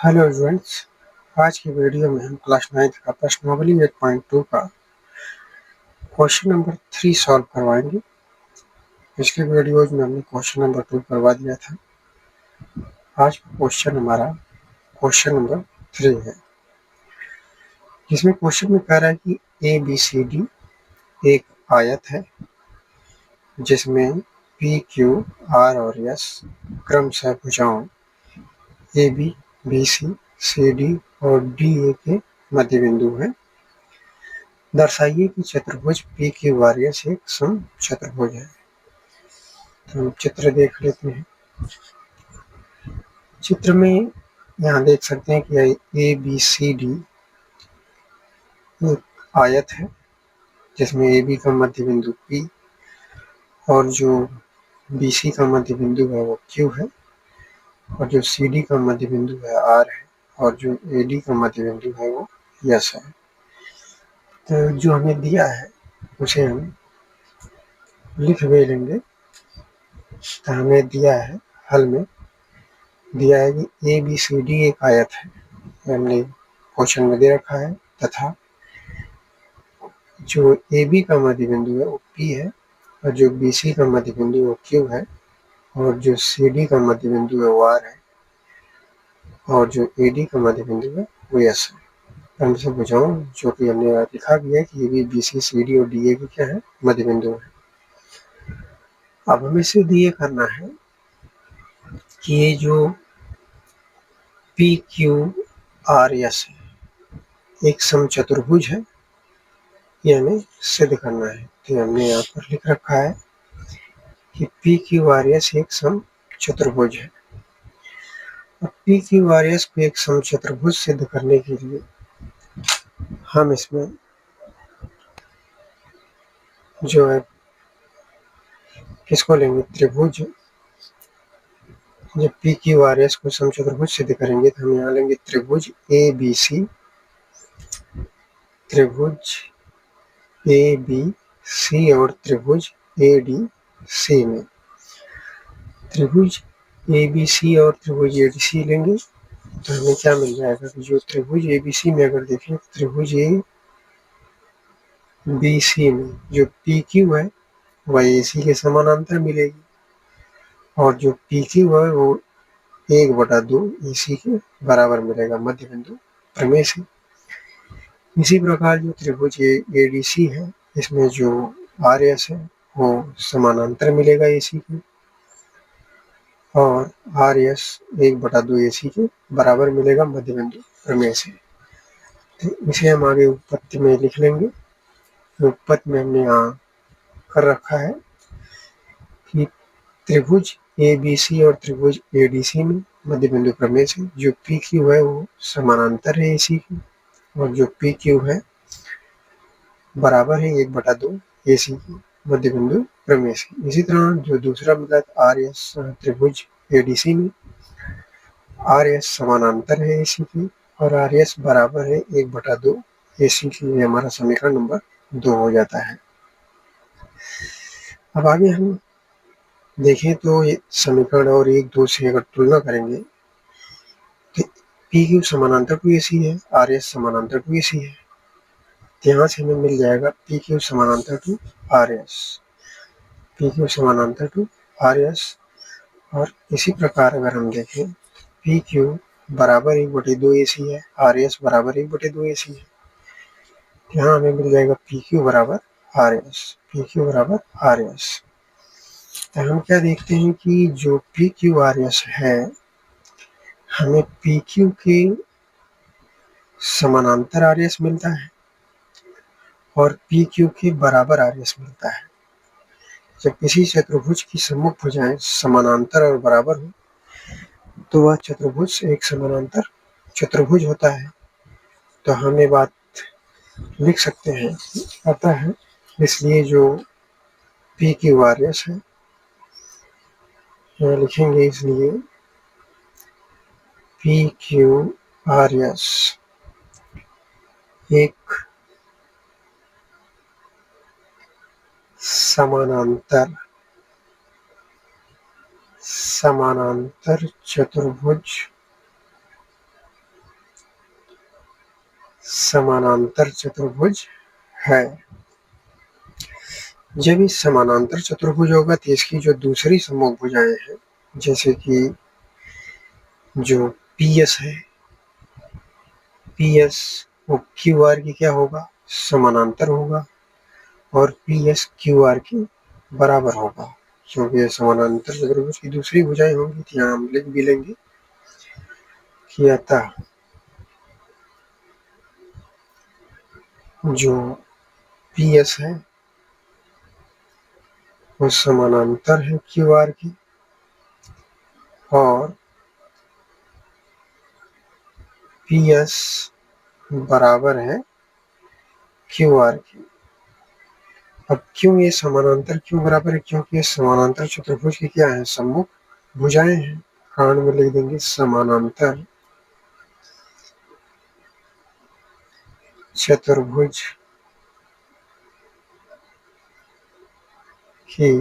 Hello students. आज की video में हम क्लास 9th का प्रश्नावली 8.2 का क्वेश्चन नंबर 3 सॉल्व करवाएंगे। पिछले वीडियोज में हमने क्वेश्चन नंबर 2 करवा दिया था। आज क्वेश्चन हमारा क्वेश्चन नंबर 3 है, जिसमें क्वेश्चन में कह रहा है कि ABCD एक आयत है जिसमें PQR और S क्रमशः भुजाओं AB, BC, CD और DA के मध्य बिंदु हैं। दर्शाइए कि चतुर्भुज PQRS एक समचतुर्भुज है। तो हम चित्र देख लेते हैं। चित्र में यहाँ देख सकते हैं कि ABCD एक आयत है जिसमें AB का मध्य बिंदु P और जो BC का मध्य बिंदु है वो Q है और जो CD का मध्य बिंदु है R है और जो AD का मध्य बिंदु है वो S है। तो जो हमें दिया है उसे हम लिख भी लेंगे। तो हमें दिया है, हल में दिया है कि ABCD एक आयत है, हमने क्वेश्चन में दे रखा है, तथा जो AB का मध्य बिंदु है वो P है और जो BC का मध्य बिंदु वो Q है और जो CD का मध्य बिंदु है वो R है और जो AD का मध्य बिंदु है वो S है। हम से बुझाऊं जो कि हमने लिखा भी है कि AB, BC, CD और DA की क्या है, मध्य बिंदु है। अब हमें सिर्फ ये करना है कि ये जो PQRS है एक समचतुर्भुज है, ये हमें सिद्ध करना है। तो हमने यहाँ पर लिख रखा है कि PQRS एक समचतुर्भुज है। अब PQRS को एक समचतुर्भुज सिद्ध करने के लिए हम इसमें जो है किसको लेंगे, त्रिभुज। जब PQRS को समचतुर्भुज सिद्ध करेंगे तो हम यहाँ लेंगे त्रिभुज ABC, त्रिभुज ABC और त्रिभुज ADC में। त्रिभुज ABC और त्रिभुज ADC लेंगे तो हमें क्या मिल जाएगा कि जो त्रिभुज ABC में अगर देखें, त्रिभुज ABC में जो PQ है वह AC के समानांतर मिलेगी और जो PQ है वो 1/2 AC के बराबर मिलेगा मध्य बिंदु प्रमेय से। इसी प्रकार जो त्रिभुज ADC है इसमें जो RS है वो समानांतर मिलेगा AC के और RS 1/2 AC के बराबर मिलेगा मध्य बिंदु प्रमेय से। तो इसे हम आगे उत्पत्ति में लिख लेंगे। उत्पत्ति में हमने यहाँ कर रखा है कि त्रिभुज ABC और त्रिभुज ADC में मध्य बिंदु प्रमेय से जो PQ है वो समानांतर है AC की और जो PQ है बराबर है 1/2 AC की मध्य बिंदु प्रमेय से। इसी तरह जो दूसरा मिला RS त्रिभुज ADC में RS समानांतर है AC की और RS बराबर है 1/2 AC की। ये हमारा समीकरण नंबर 2 हो जाता है। अब आगे हम देखें तो ये समीकरण और 1-2 से अगर तुलना करेंगे तो PQ समानांतर टू AC है, RS समानांतर टू AC है। यहाँ से हमें मिल जाएगा PQ समानांतर टू RS, PQ समानांतर टू RS। और इसी प्रकार अगर हम देखें PQ बराबर 1/2 AC है, RS बराबर 1/2 AC है। यहाँ हमें मिल जाएगा PQ बराबर RS, PQ बराबर RS। तो हम क्या देखते हैं कि जो PQRS है हमें PQ के समानांतर RS मिलता है और PQ के बराबर RS मिलता है। जब किसी चतुर्भुज की सम्मुख भुजाएं समानांतर और बराबर हो तो वह चतुर्भुज एक समानांतर चतुर्भुज होता है। तो हम ये बात लिख सकते हैं पता है, इसलिए जो PQRS है यहाँ लिखेंगे, इसलिए PQRS एक समानांतर चतुर्भुज समानांतर चतुर्भुज है। जब ये समानांतर चतुर्भुज होगा तो इसकी जो दूसरी सम्मुख भुजाएं हैं, जैसे कि जो पी एस है, पी एस वो क्यू आर की क्या होगा, समानांतर होगा, और पी एस क्यू आर के बराबर होगा, क्योंकि समानांतर चतुर्भुज की दूसरी भुजाएं होंगी। तो यहाँ हम लिख भी लेंगे कि अतः जो पी एस है वो समानांतर है क्यू आर की, और पी एस बराबर है क्यू आर की। अब क्यों ये समानांतर क्यों बराबर है, क्योंकि ये समानांतर चतुर्भुज की क्या है, सम्मुख भुजाएं हैं। कारण में लिख देंगे समानांतर चतुर्भुज की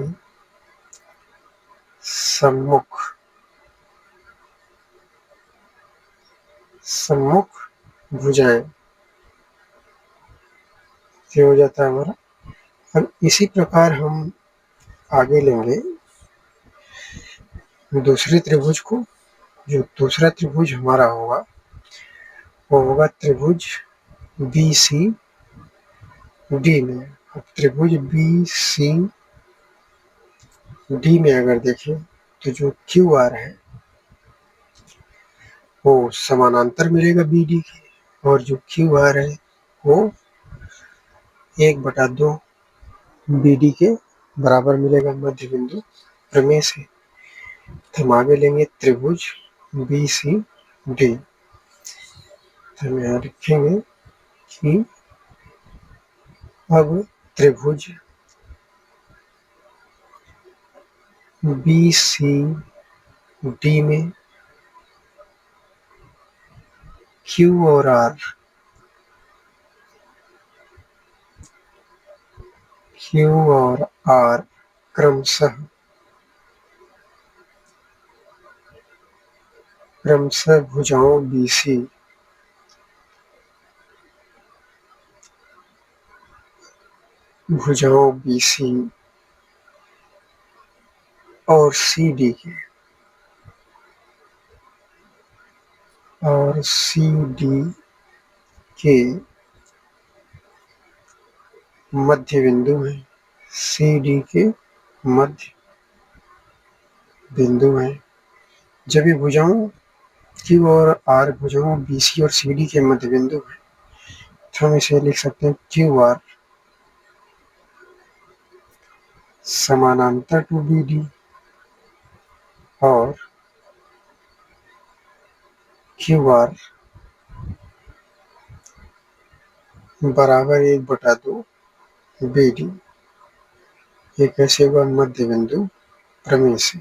सम्मुख भुजाएं, ये हो जाता है हमारा। अब इसी प्रकार हम आगे लेंगे दूसरे त्रिभुज को। जो दूसरा त्रिभुज हमारा होगा वो होगा त्रिभुज बी सी डी में। अब त्रिभुज बी सी डी में अगर देखें तो जो क्यू आर है वो समानांतर मिलेगा बी डी के, और जो क्यू आर है वो 1/2 बी डी के बराबर मिलेगा मध्य बिंदु प्रमेय से। हम आगे लेंगे त्रिभुज बी सी डी। हम यहाँ लिखेंगे कि अब त्रिभुज बी सी डी में क्यू और आर क्रमशः भुजाओं बीसी और सी डी के मध्य बिंदु है। सी डी के मध्य बिंदु है। जब ये भुजाओं क्यू और आर भुजाओं बीसी और सी डी के मध्य बिंदु है तो हम इसे लिख सकते हैं क्यू आर समानांतर टू बी डी और क्यू आर बराबर 1/2 बी डी। ये कैसे हुआ, मध्य बिंदु प्रमेय से।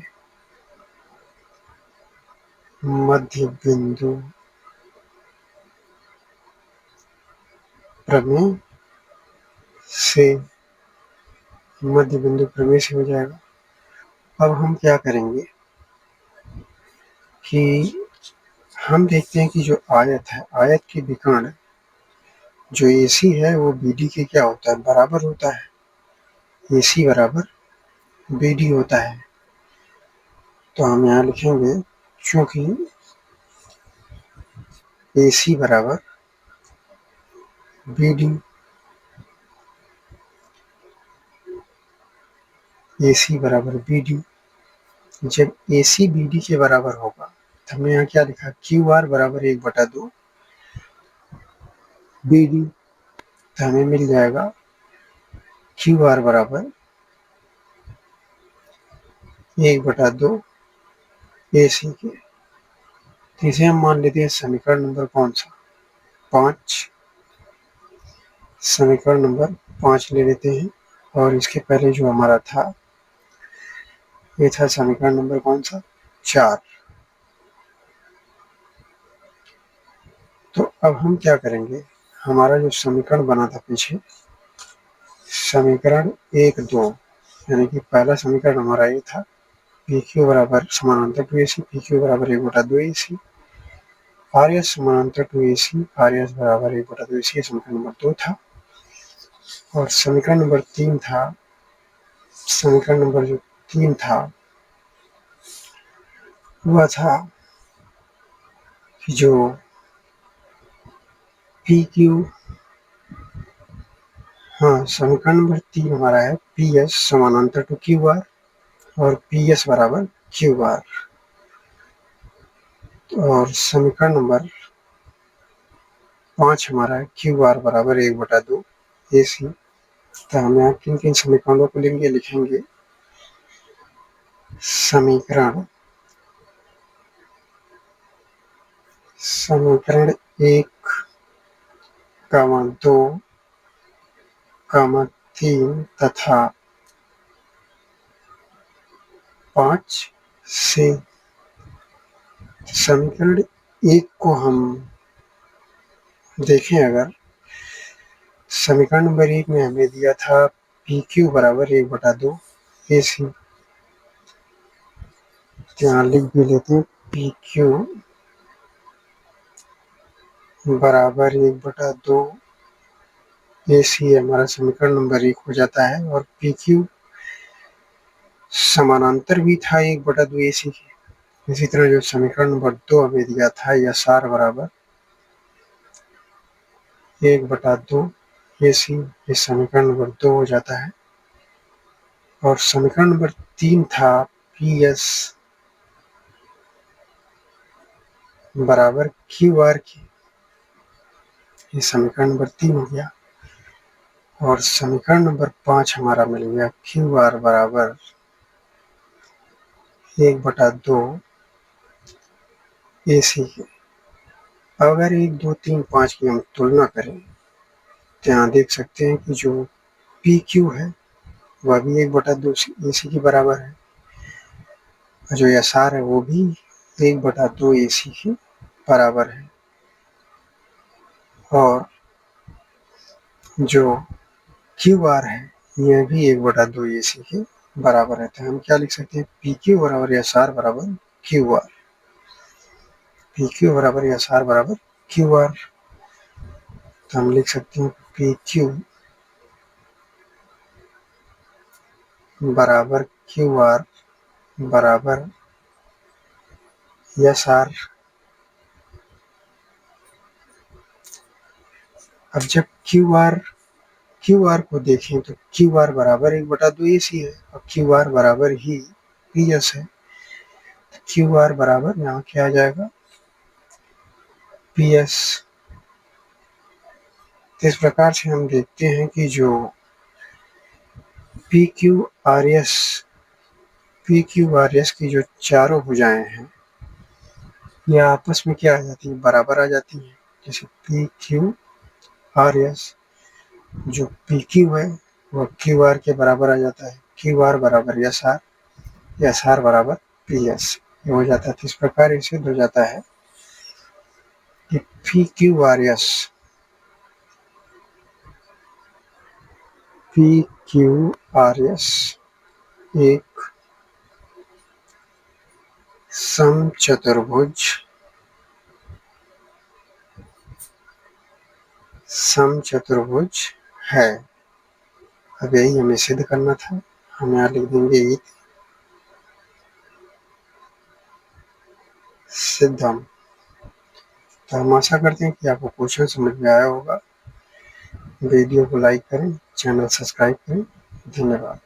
मध्य बिंदु प्रमेय से मध्य बिंदु प्रमेय से हो जाएगा। अब हम क्या करेंगे कि हम देखते हैं कि जो आयत है, आयत के विकर्ण जो AC है वो BD के क्या होता है, बराबर होता है। AC बराबर BD होता है। तो हम यहाँ लिखेंगे चूंकि AC बराबर BD, AC बराबर BD, जब AC BD के बराबर होगा तो हमने यहाँ क्या लिखा, QR बराबर 1/2 BD। तो हमें मिल जाएगा QR बराबर 1/2 AC के। तो इसे हम मान लेते हैं समीकरण नंबर कौन सा, 5। समीकरण नंबर 5 ले लेते हैं। और इसके पहले जो हमारा था ये था समीकरण नंबर कौन सा, 4। तो अब हम क्या करेंगे, हमारा जो समीकरण बना था पीछे, समीकरण 1, 2, यानी कि पहला समीकरण हमारा ये था पी क्यू बराबर समानांतर टू AC, पी क्यू बराबर 1/2 AC। आर एस समानांतर to A C, R S बराबर 1/2 ए सी, समीकरण नंबर 2 था। और समीकरण नंबर 3 था, समीकरण नंबर जो 3 था वह था कि जो पी क्यू, हाँ, समीकरण नंबर 3 हमारा है पी एस समानांतर टू क्यू आर और पी एस बराबर क्यू आर। और समीकरण नंबर 5 हमारा है क्यू आर बराबर 1/2 ए सी। तो हम यहाँ किन किन समीकरणों को लेंगे, लिखेंगे समीकरण 1, 2, 3 तथा 5 से। समीकरण 1 को हम देखें, अगर समीकरण नंबर 1 में हमें दिया था पी क्यू बराबर 1/2 ए सी। यहाँ लिख भी लेते हैं पी क्यू बराबर 1/2 ए सी हमारा समीकरण नंबर 1 हो जाता है। और पी क्यू समानांतर भी था 1/2 ए सी के। इसी तरह जो समीकरण नंबर 2 हमें दिया था एस आर बराबर 1/2 ए सी, ये समीकरण नंबर 2 हो जाता है। और समीकरण नंबर 3 था पी एस बराबर क्यू आर की, ये समीकरण नंबर 3 हो गया। और समीकरण नंबर 5 हमारा मिल गया क्यू आर बराबर 1/2 ए सी के। अगर 1, 2, 3, 5 की हम तुलना करें तो यहाँ देख सकते हैं कि जो पी क्यू है वह भी 1/2 ए सी के बराबर है, और जो एस आर है वो भी 1/2 ए सी के बराबर है। और जो क्यू आर है यह भी 1/2 ए सी के बराबर है। तो हम क्या लिख सकते हैं, पी क्यू बराबर एस आर बराबर क्यू आर, पी क्यू बराबर एस आर बराबर क्यू आर। तो हम लिख सकते हैं पी क्यू बराबर क्यू आर बराबर एस आर। अब जब क्यू आर को देखें तो क्यू आर बराबर 1/2 ए सी है और क्यू आर बराबर ही पी एस है। क्यू आर बराबर यहाँ क्या आ जाएगा, पी एस। इस प्रकार से हम देखते हैं कि जो पी क्यू आर एस की जो चारों भुजाएं हैं यह आपस में क्या आ जाती है, बराबर आ जाती है। जैसे पी क्यू आर एस, जो पी क्यू है वह क्यू आर के बराबर आ जाता है, क्यू आर बराबर एस आर, एस आर बराबर पी एस, ये हो जाता है। तो इस प्रकार इसे हो जाता है कि पी क्यू आर एस एक समचतुर्भुज है। अब यही हमें सिद्ध करना था, हम यहाँ लिख देंगे सिद्धम। तो हम आशा करते हैं कि आपको क्वेश्चन समझ में आया होगा। वीडियो को लाइक करें, चैनल सब्सक्राइब करें। धन्यवाद।